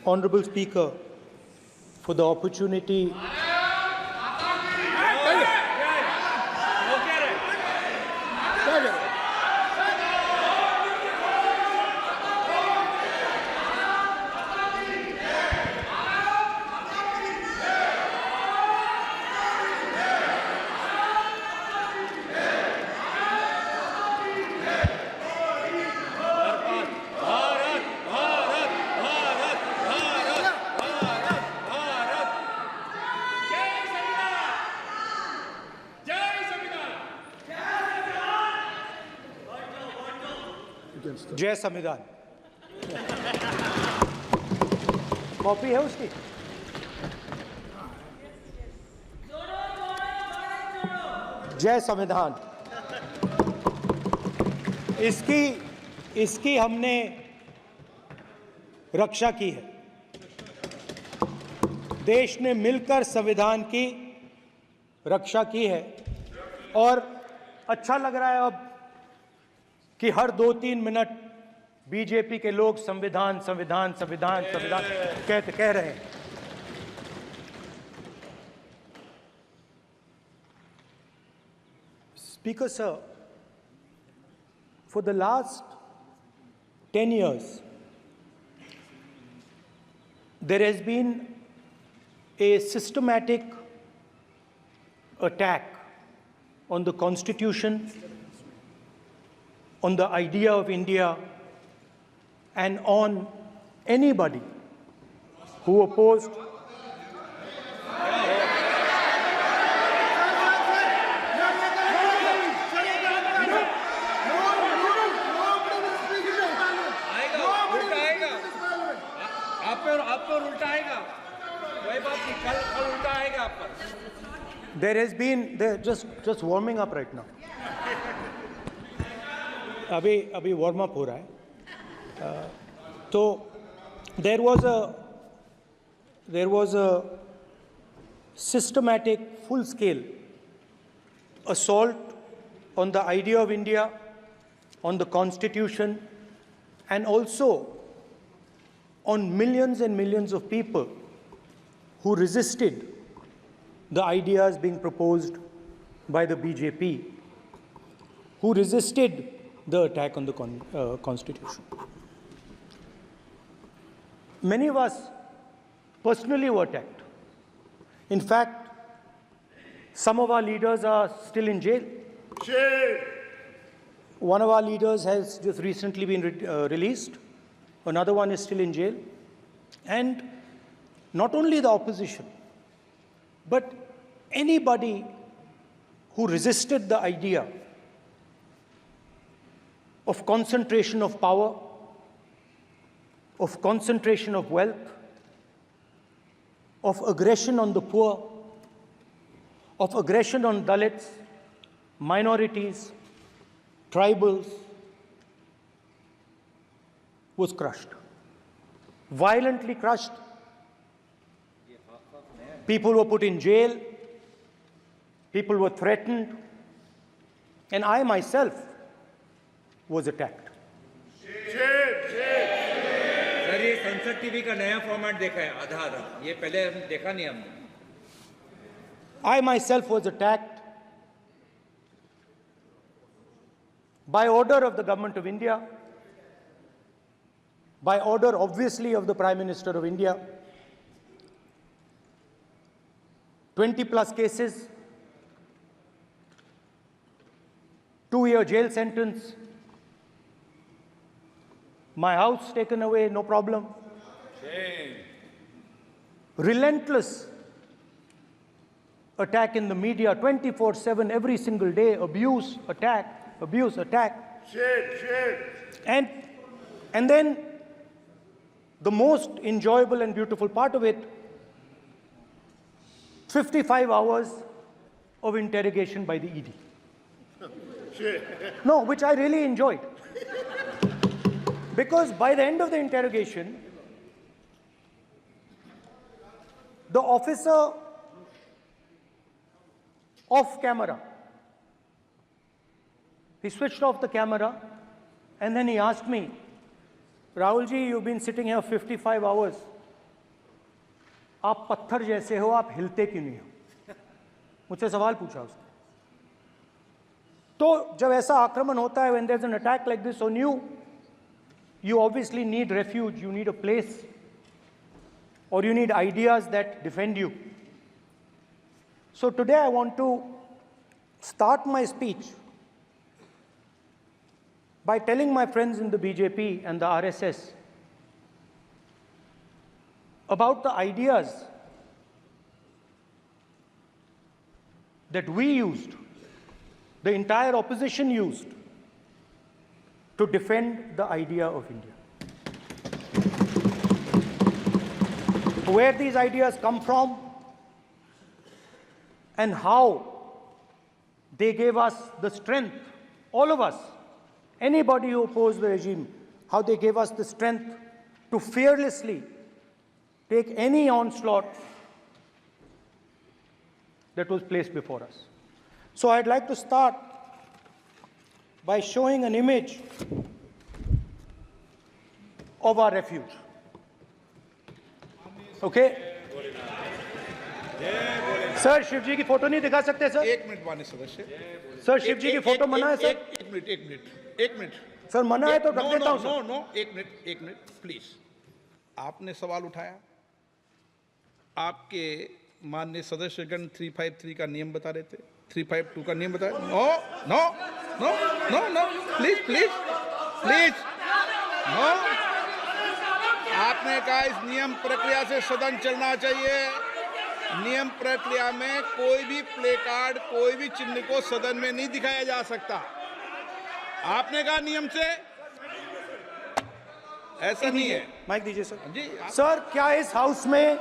Honorable Speaker, for the opportunity जय संविधान। Copy है उसकी? जय संविधान। इसकी हमने रक्षा की है। देश ने मिलकर संविधान की रक्षा की है और अच्छा लग रहा है अब कि हर 2-3 मिनट बीजेपी के लोग संविधान संविधान संविधान संविधान कह रहे हैं। Speaker sir, for the last 10 years, there has been a systematic attack on the Constitution, on the idea of India, and on anybody who opposed There has been just warming up right now. अभी warm up हो रहा है। तो there was a systematic, full-scale assault on the idea of India, on the Constitution, and also on millions and millions of people who resisted the ideas being proposed by the BJP, who resisted the attack on the Constitution. Many of us personally were attacked. In fact, some of our leaders are still in jail. One of our leaders has just recently been released. Another one is still in jail. And not only the opposition, but anybody who resisted the idea of concentration of power, of concentration of wealth, of aggression on the poor, of aggression on Dalits, minorities, tribals, was crushed, violently crushed. People were put in jail, people were threatened, and I myself was attacked. Sir ये संसद TV का नया format देखा है, आधा ये पहले हम देखा नहीं हमने। I myself was attacked by order of the government of India, by order obviously of the Prime Minister of India. 20+ cases, 2-year jail sentence, my house taken away, no problem. Relentless attack in the media, 24/7, every single day, abuse, attack, abuse, attack. And then the most enjoyable and beautiful part of it, 55 hours of interrogation by the ED. No, which I really enjoyed. Because by the end of the interrogation, the officer off camera, he switched off the camera and then he asked me, Rahulji, you've been sitting here 55 hours. आप पत्थर जैसे हो, आप हिलते क्यों नहीं हो? मुझसे सवाल पूछा उसने। तो जब ऐसा आक्रमण होता है, when there's an attack like this on you, you obviously need refuge, you need a place, or you need ideas that defend you. So today I want to start my speech by telling my friends in the BJP and the RSS about the ideas that we used, the entire opposition used, to defend the idea of India. Where these ideas come from and how they gave us the strength, all of us, anybody who opposed the regime, how they gave us the strength to fearlessly take any onslaught that was placed before us. So I'd like to start by showing an image of our refuge. Okay? Sir Shiv ji की photo नहीं दिखा सकते sir? एक minute माननीय सदस्य। Sir Shiv ji की photo मना है सर? एक मिनट सर मना है तो रख देता हूं सर। नो एक मिनट प्लीज। आपने सवाल उठाया, आपके माननीय सदस्यगण 353 का नियम बता रहे थे, 352 का नियम बताया। No please no. आपने कहा इस नियम प्रक्रिया से सदन चलना चाहिए। नियम प्रक्रिया में कोई भी प्ले कार्ड, कोई भी चिन्ह को सदन में नहीं दिखाया जा सकता। आपने कहा नियम से, ऐसा नहीं है। माइक दीजिए सर। जी सर क्या इस हाउस में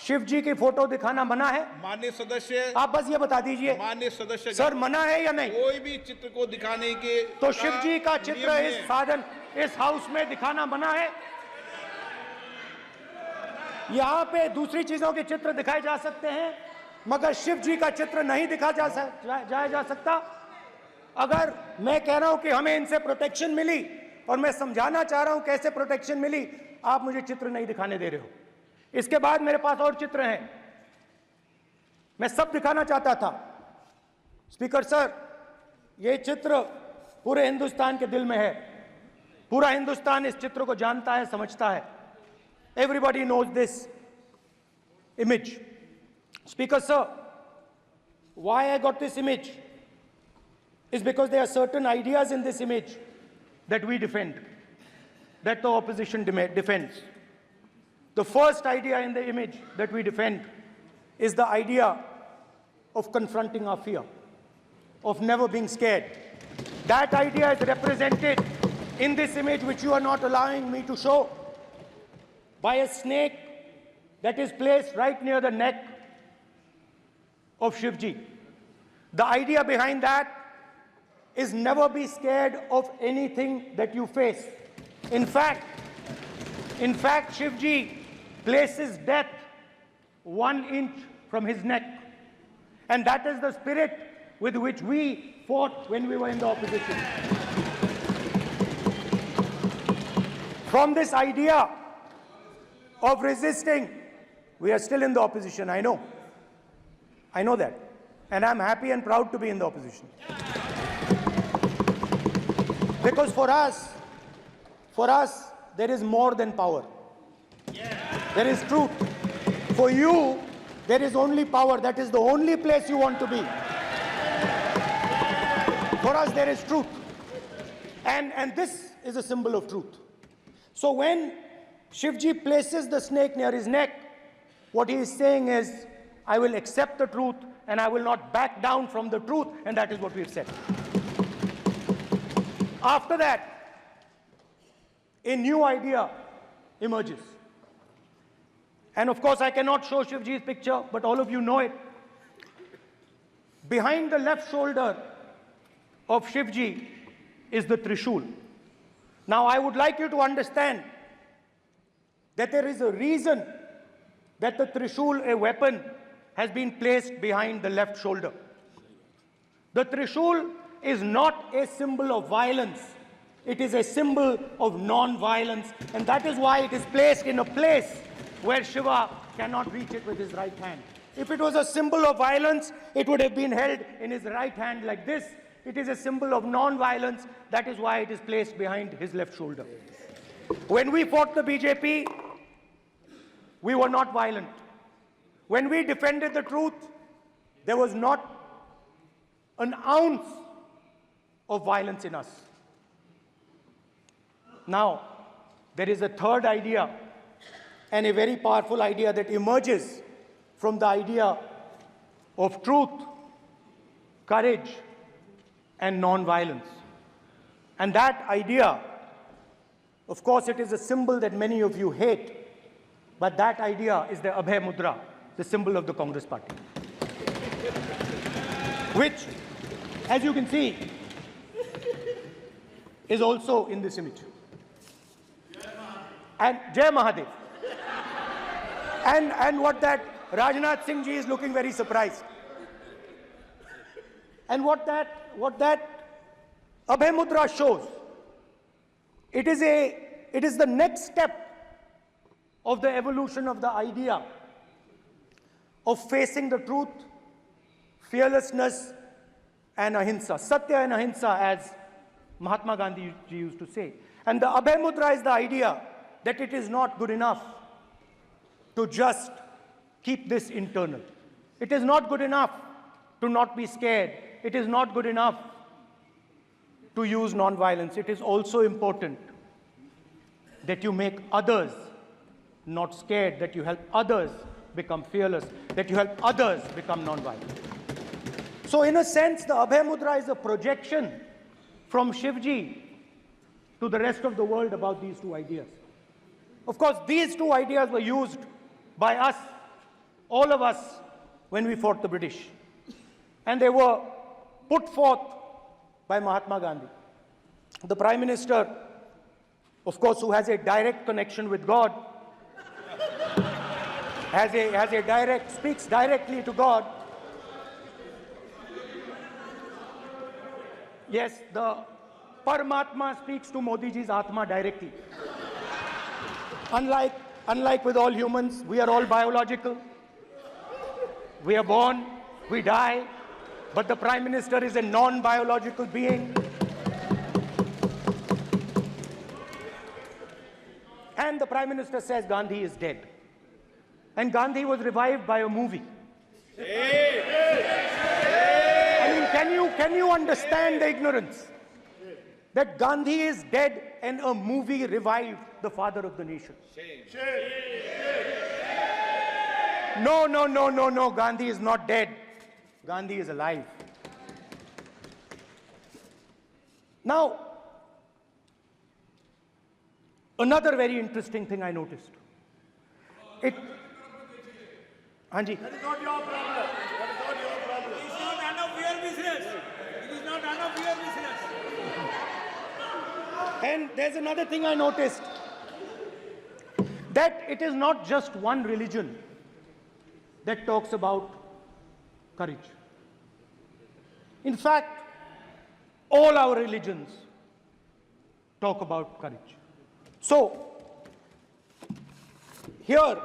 शिव जी की फोटो दिखाना मना है? माननीय सदस्य, आप बस ये बता दीजिए। माननीय सदस्य सर मना है या नहीं? कोई भी चित्र को दिखाने के तो शिव जी का नियम चित्र नहीं इस है। साधन, इस हाउस में दिखाना मना है? यहाँ पे दूसरी चीजों के चित्र दिखाए जा सकते हैं, मगर शिव जी का चित्र नहीं दिखा जाया जा सकता। अगर मैं कह रहा हूं कि हमें इनसे प्रोटेक्शन मिली और मैं समझाना चाह रहा हूं कैसे प्रोटेक्शन मिली, आप मुझे चित्र नहीं दिखाने दे रहे हो। इसके बाद मेरे पास और चित्र हैं, मैं सब दिखाना चाहता था। स्पीकर सर, ये चित्र पूरे हिंदुस्तान के दिल में है। पूरा हिंदुस्तान इस चित्र को जानता है, समझता है। Everybody knows this image. Speaker sir, why I got this image is because there are certain ideas in this image that we defend, that the opposition defends. The first idea in the image that we defend is the idea of confronting our fear, of never being scared. That idea is represented in this image, which you are not allowing me to show, by a snake that is placed right near the neck of Shivji. The idea behind that is never be scared of anything that you face. In fact, Shivji places death 1 inch from his neck. And that is the spirit with which we fought when we were in the opposition. From this idea of resisting, we are still in the opposition, I know that, and I'm happy and proud to be in the opposition. Because for us, there is more than power. There is truth. For you, there is only power. That is the only place you want to be. For us, there is truth. And this is a symbol of truth. So when Shivji places the snake near his neck, what he is saying is, I will accept the truth and I will not back down from the truth, and that is what we've said. After that, a new idea emerges. And of course, I cannot show Shivji's picture, but all of you know it. Behind the left shoulder of Shivji is the Trishul. Now, I would like you to understand that there is a reason that the Trishul, a weapon, has been placed behind the left shoulder. The Trishul is not a symbol of violence. It is a symbol of non-violence, and that is why it is placed in a place where Shiva cannot reach it with his right hand. If it was a symbol of violence, it would have been held in his right hand like this. It is a symbol of non-violence. That is why it is placed behind his left shoulder. When we fought the BJP, we were not violent. When we defended the truth, there was not an ounce of violence in us. Now, there is a third idea, and a very powerful idea that emerges from the idea of truth, courage, and non-violence. And that idea, of course, it is a symbol that many of you hate, but that idea is the Abhay Mudra, the symbol of the Congress Party, which, as you can see, is also in this image. And Jai Mahadev. And what that Rajnath Singh ji is looking very surprised. And what that Abhay Mudra shows, it is the next step of the evolution of the idea of facing the truth, fearlessness, and ahimsa. Satya and ahimsa, as Mahatma Gandhi ji used to say. And the Abhay Mudra is the idea that it is not good enough to just keep this internal. It is not good enough to not be scared. It is not good enough to use non-violence. It is also important that you make others not scared, that you help others become fearless, that you help others become non-violent. So in a sense, the Abhay Mudra is a projection from Shivji to the rest of the world about these two ideas. Of course, these two ideas were used by us, all of us, when we fought the British. And they were put forth by Mahatma Gandhi. The Prime Minister, of course, who has a direct connection with God, speaks directly to God. Yes, the Paramatma speaks to Modi ji's Atma directly. Unlike with all humans, we are all biological. We are born, we die, but the Prime Minister is a non-biological being. And the Prime Minister says Gandhi is dead. And Gandhi was revived by a movie. I mean, can you understand the ignorance? That Gandhi is dead and a movie revived the father of the nation. No, Gandhi is not dead. Gandhi is alive. Now, another very interesting thing I noticed. Hanji. That is not your problem. That is not your problem. It is not none of your business. It is not none of your business. And there's another thing I noticed. That it is not just one religion that talks about courage. In fact, all our religions talk about courage. So, here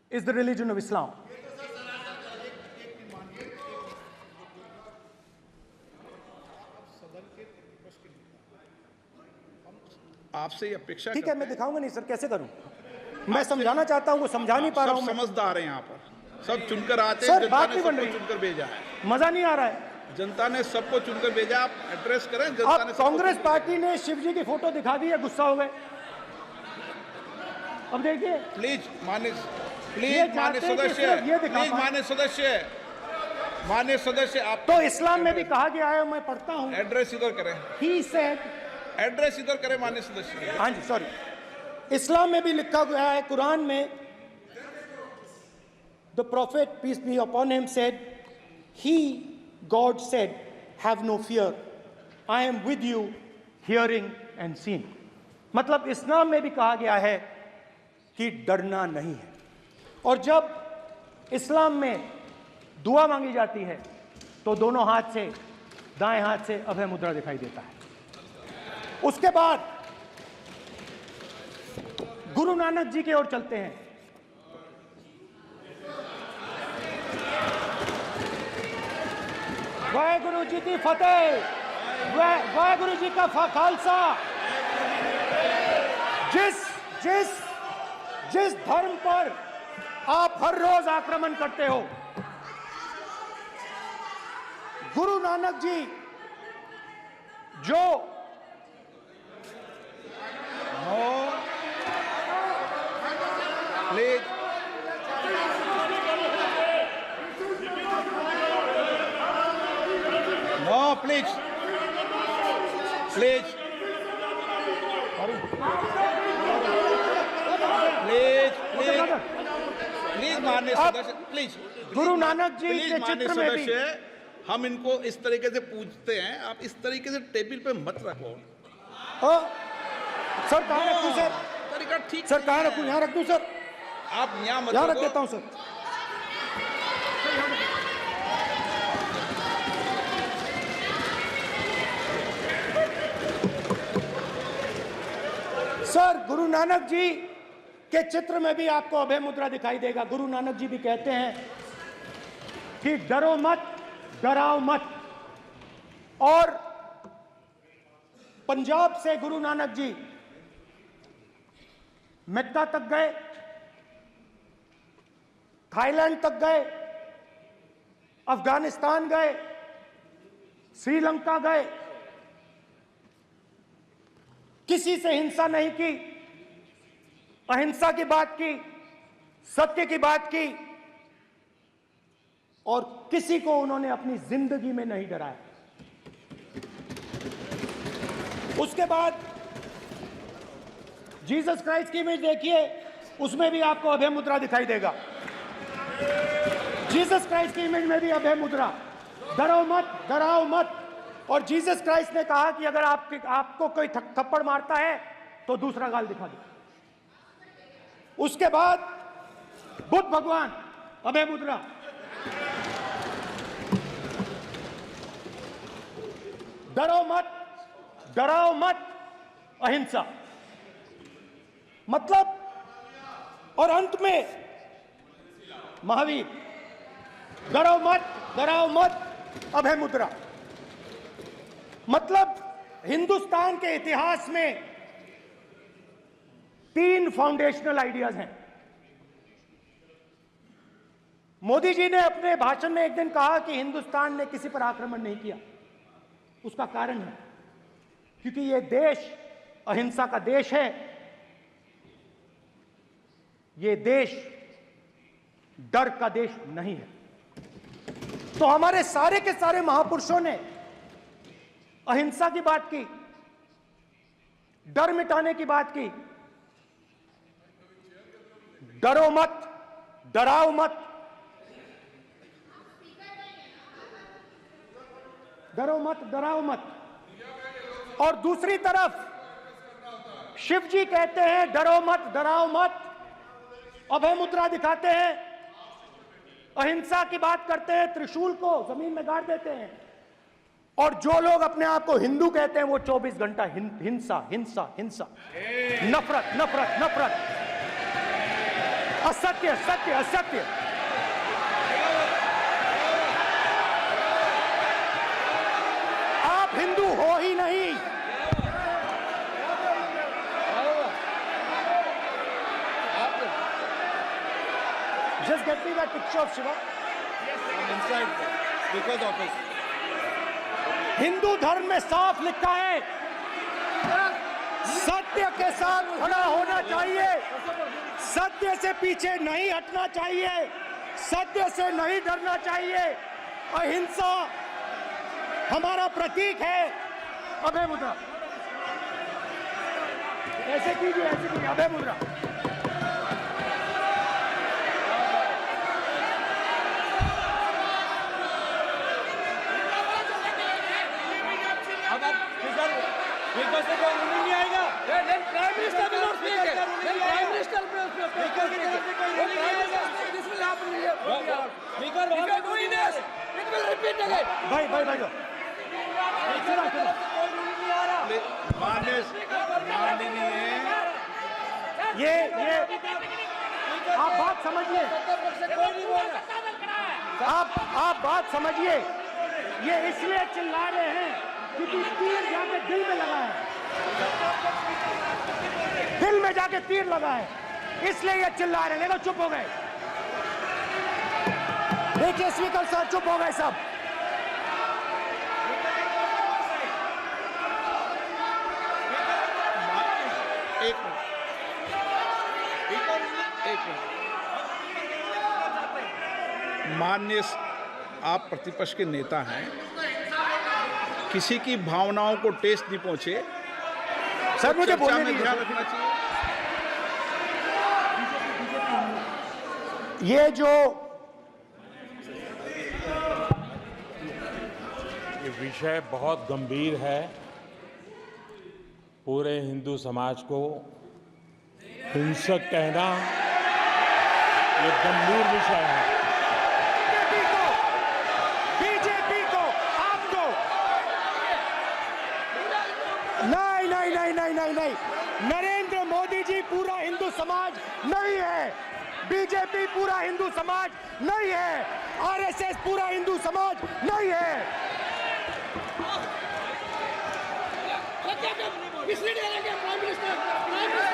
is the religion of Islam. आपसे ये अपेक्षा ठीक है, मैं दिखाऊंगा नहीं sir, कैसे करूं? मैं समझाना चाहता हूं, वो समझा नहीं पा रहा हूं मैं। समझदार हैं यहाँ पर, सब चुनकर आते हैं। सर, जनता बात ने नहीं बन सबको रही। चुनकर भेजा है। मजा नहीं आ रहा है। जनता ने सबको चुनकर भेजा, आप एड्रेस करें। जनता अब ने कांग्रेस पार्टी ने शिवजी की फोटो दिखा दी है, गुस्सा हो गए। अब देखिए, प्लीज मान्य चाहते हैं कि सदस्य, सिर्फ ये दिखा प्लीज पाएं। मान्य सदस्य आप तो इस्लाम में भी कहा गया है, मैं पढ़ता हूं। एड्रेस इधर करें, He said, एड्रेस इधर करें मान्य सदस्य। हाँ जी, सॉरी, इस्लाम में भी लिखा गया है, कुरान में, the prophet, peace be upon him, said, he, God said, have no fear, I am with you, hearing and seeing. मतलब इस्लाम में भी कहा गया है कि डरना नहीं है। और जब इस्लाम में दुआ मांगी जाती है तो दोनों हाथ से, दाएं हाथ से अभय मुद्रा दिखाई देता है। उसके बाद गुरु नानक जी की ओर चलते हैं। वाहेगुरु जी की फतेह, वाहेगुरु जी का खालसा। जिस धर्म पर आप हर रोज आक्रमण करते हो, गुरु नानक जी जो please no please please please please please माननीय सदस्य please Guru Nanak ji please के माननीय चित्र में भी सदस्य, हम इनको इस तरीके से पूछते हैं, आप इस तरीके से टेबल पे मत रखो। सर कहाँ रखूं सर? तरीका ठीक सर कहाँ नहीं रखूं? है। यहाँ रख दूं सर? आप यहाँ मत यहाँ रख रखो। देता हूं सर। सर गुरु नानक जी के चित्र में भी आपको अभय मुद्रा दिखाई देगा। गुरु नानक जी भी कहते हैं कि डरो मत, डराओ मत। और पंजाब से गुरु नानक जी मेक्का तक गए, थाईलैंड तक गए, अफगानिस्तान गए, श्रीलंका गए, किसी से हिंसा नहीं की, अहिंसा की बात की, सत्य की बात की, और किसी को उन्होंने अपनी जिंदगी में नहीं डराया। उसके बाद जीसस क्राइस्ट की इमेज देखिए, उसमें भी आपको अभय मुद्रा दिखाई देगा। जीसस क्राइस्ट की इमेज में भी अभय मुद्रा, डरो मत, डराओ मत। और जीसस क्राइस्ट ने कहा कि अगर आपको कोई थप्पड़ मारता है तो दूसरा गाल दिखा दो। उसके बाद बुद्ध भगवान, अभय मुद्रा, डरो मत, डराओ मत, अहिंसा। मतलब, और अंत में महावीर, डरो मत, डराओ मत, अभय मुद्रा। मतलब हिंदुस्तान के इतिहास में 3 फाउंडेशनल आइडियाज हैं। मोदी जी ने अपने भाषण में एक दिन कहा कि हिंदुस्तान ने किसी पर आक्रमण नहीं किया। उसका कारण है क्योंकि यह देश अहिंसा का देश है, यह देश डर का देश नहीं है। तो हमारे सारे के सारे महापुरुषों ने अहिंसा की बात की, डर मिटाने की बात की। डरो मत, डराओ मत, डरो मत, डराओ मत। और दूसरी तरफ शिव जी कहते हैं डरो मत, डराओ मत, अभय मुद्रा दिखाते हैं, अहिंसा की बात करते हैं, त्रिशूल को जमीन में गाड़ देते हैं। और जो लोग अपने आप को हिंदू कहते हैं वो 24 घंटा हिंसा, हिंसा, हिंसा, नफरत, नफरत, नफरत, असत्य, सत्य, असत्य। आप हिंदू हो ही नहीं। Just get me that picture of Shiva. inside because of his Hindu धर्म में साफ लिखा है, सत्य के साथ खड़ा होना चाहिए, सत्य से पीछे नहीं हटना चाहिए, सत्य से नहीं डरना चाहिए। अहिंसा हमारा प्रतीक है। अभय मुद्रा ऐसे कीजिए, ऐसे कीजिए, अभय मुद्रा। स्पीकर से कोई रूलिंग नहीं आएगा। Prime Minister will not speak. Then Prime Minister will speak. Speaker से कोई रूलिंग नहीं आएगा। This will happen here. Speaker If you are doing this, it will repeat again. भाई भाई भाई स्पीकर की तरफ से कोई रूलिंग नहीं आ रहा। माननीय ये आप बात समझिए, कोई नहीं बोल रहा। आप बात समझिए। ये इसलिए चिल्ला रहे हैं क्योंकि तीर जाके दिल में लगा है, दिल में जाके तीर लगा है, इसलिए ये चिल्ला रहे हैं। देखो चुप हो गए, देखिए स्पीकर साहब चुप हो गए सब। एक मिनट। माननीय आप प्रतिपक्ष के नेता हैं, किसी की भावनाओं को ठेस नहीं पहुंचे, सर मुझे चर्चा बोलने में दीजिए। ध्यान रखना चाहिए। ये जो ये विषय बहुत गंभीर है, पूरे हिंदू समाज को हिंसक कहना ये गंभीर विषय है। बीजेपी को आपको नहीं, नरेंद्र मोदी जी पूरा हिंदू समाज नहीं है, बीजेपी पूरा हिंदू समाज नहीं है, आरएसएस पूरा हिंदू समाज नहीं है। Misleading prime minister